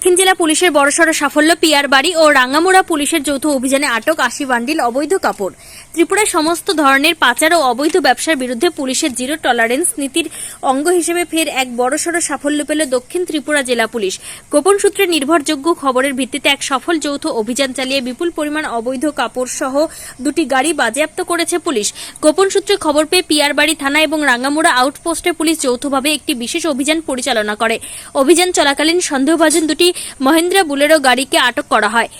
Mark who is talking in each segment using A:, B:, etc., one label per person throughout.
A: দক্ষিণ জেলা পুলিশের বড়সড় সাফল্য। পিয়ার বাড়ি ও রাঙ্গামুড়া পুলিশের যৌথ অভিযানে আটক ৮০ বান্ডিল অবৈধ কাপড়। ত্রিপুরায় সমস্ত ধরনের পাচার ও অবৈধ ব্যবসার বিরুদ্ধে পুলিশের জিরো টলারেন্স নীতির অঙ্গ হিসেবে ফের এক বড়সড় সাফল্য পেল দক্ষিণ ত্রিপুরা জেলা পুলিশ। গোপন সূত্রে নির্ভরযোগ্য খবরের ভিত্তিতে এক সফল যৌথ অভিযান চালিয়ে বিপুল পরিমাণ অবৈধ কাপড় সহ দুটি গাড়ি বাজেয়াপ্ত করেছে পুলিশ। গোপন সূত্রে খবর পেয়ে পিয়ারবাড়ি থানা এবং রাঙ্গামুড়া আউটপোস্টে পুলিশ যৌথভাবে একটি বিশেষ অভিযান পরিচালনা করে। অভিযান চলাকালীন সন্দেহভাজন দুটি মহিন্দ্রা বুলেরো গাড়িকে আটক করা হয়।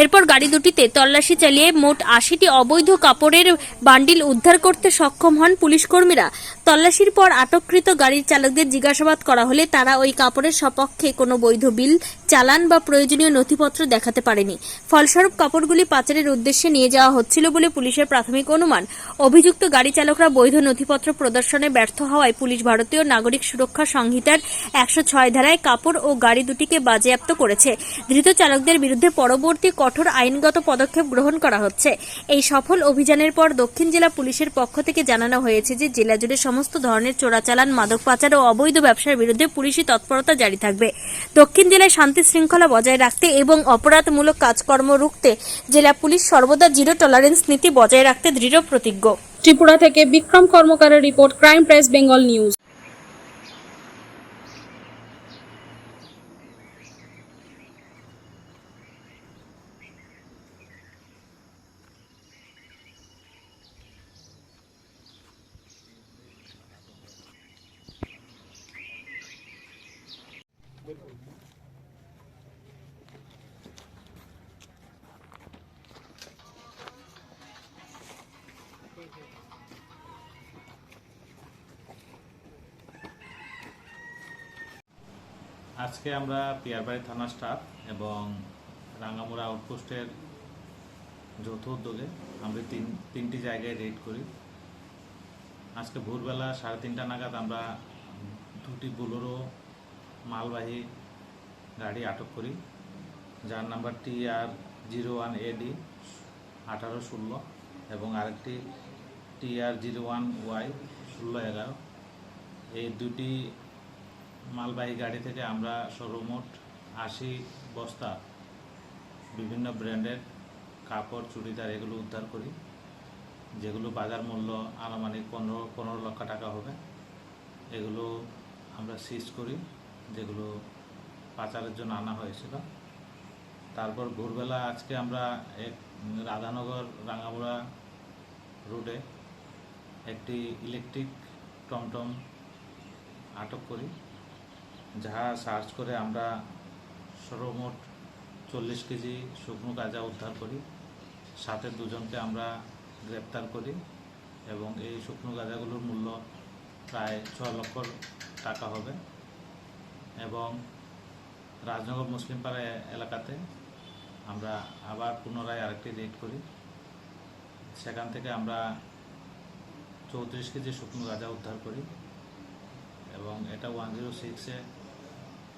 A: এরপর গাড়ি দুটিতে তল্লাশি চালিয়ে মোট ৮০টি অবৈধ কাপড়ের বান্ডিল উদ্ধার করতে সক্ষম হন পুলিশ কর্মীরা। তল্লাশির পর আটককৃত গাড়ির চালকদের জিজ্ঞাসাবাদ করা হলে তারা ওই কাপড়ের সপক্ষে কোনো বৈধ বিল, চালান বা প্রয়োজনীয় নথিপত্র দেখাতে পারেনি। ফলস্বরূপ কাপড়গুলি পাচারের উদ্দেশ্যে নিয়ে যাওয়া হচ্ছিল বলে পুলিশের প্রাথমিক অনুমান। অভিযুক্ত গাড়ি চালকরা বৈধ নথিপত্র প্রদর্শনে ব্যর্থ হওয়ায় পুলিশ ভারতীয় নাগরিক সুরক্ষা সংহিতার ১০৬ ধারায় কাপড় ও গাড়ি দুটিকে বাজেয়াপ্ত করেছে। ধৃত চালকদের বিরুদ্ধে পরবর্তী কঠোর আইনগত পদক্ষেপ গ্রহণ করা হচ্ছে। এই সফল অভিযানের পর দক্ষিণ জেলা পুলিশের পক্ষ থেকে জানানো হয়েছে যে জেলা জুড়ে সমস্ত ধরনের চোরাচালান, মাদক পাচার ও অবৈধ ব্যবসার বিরুদ্ধে পুলিশি তৎপরতা জারি থাকবে। দক্ষিণ জেলায় শান্তি শৃঙ্খলা বজায় রাখতে এবং অপরাধমূলক কাজকর্ম রুখতে জেলা পুলিশ সর্বদা জিরো টলারেন্স নীতি বজায় রাখতে দৃঢ় প্রতিজ্ঞ।
B: ত্রিপুরা থেকে বিক্রম কর্মকারের report, crime press Bengal news.
C: আজকে আমরা পিয়ারবাড়ি থানা স্টাফ এবং রাঙ্গামুড়া আউটপোস্টের যৌথ উদ্যোগে আমরা তিনটি জায়গায় রেড করি। আজকে ভোরবেলা 3:30 নাগাদ আমরা দুটি বোলেরো মালবাহী গাড়ি আটক করি, যার নাম্বার TR01AD 1816 এবং আরেকটি TR01Y 1611। এই দুটি মালবাহী গাড়ি থেকে আমরা সর্বমোট 80 বস্তা বিভিন্ন ব্র্যান্ডের কাপড়, চুড়িদার এগুলো উদ্ধার করি, যেগুলো বাজার মূল্য আনুমানিক 15 লক্ষ টাকা হবে। এগুলো আমরা সিজ করি, যেগুলো পাচারের জন্য আনা হয়েছিল। তারপর ভোরবেলা আজকে আমরা এক রাধানগর রাঙ্গামুড়া রোডে একটি ইলেকট্রিক টমটম আটক করি, যাহা সার্চ করে আমরা সর্বমোট 40 কেজি শুকনো গাঁজা উদ্ধার করি। সাথে দুজনকে আমরা গ্রেপ্তার করি এবং এই শুকনো গাঁজাগুলোর মূল্য প্রায় 6 লক্ষ টাকা হবে। এবং রাজনগর মুসলিম পাড়া এলাকাতে আমরা আবার পুনরায় আরেকটি রেড করি, সেখান থেকে আমরা 34 কেজি শুকনো গাঁজা উদ্ধার করি এবং এটা 106-এ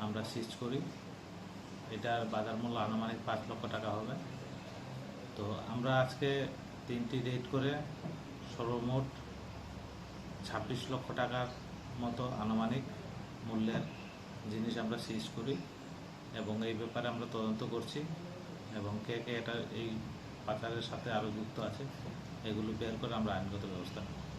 C: আমরা সিজ করি। এটার বাজার মূল্য আনুমানিক 5 লক্ষ টাকা হবে। তো আমরা আজকে তিনটি রেড করে সর্বমোট 26 লক্ষ টাকার মতো আনুমানিক মূল্যের জিনিস আমরা সিজ করি এবং এই ব্যাপারে আমরা তদন্ত করছি এবং কে কে এটা এই পাচারের সাথে আরও যুক্ত আছে এগুলো বের করে আমরা আইনগত ব্যবস্থা নেব।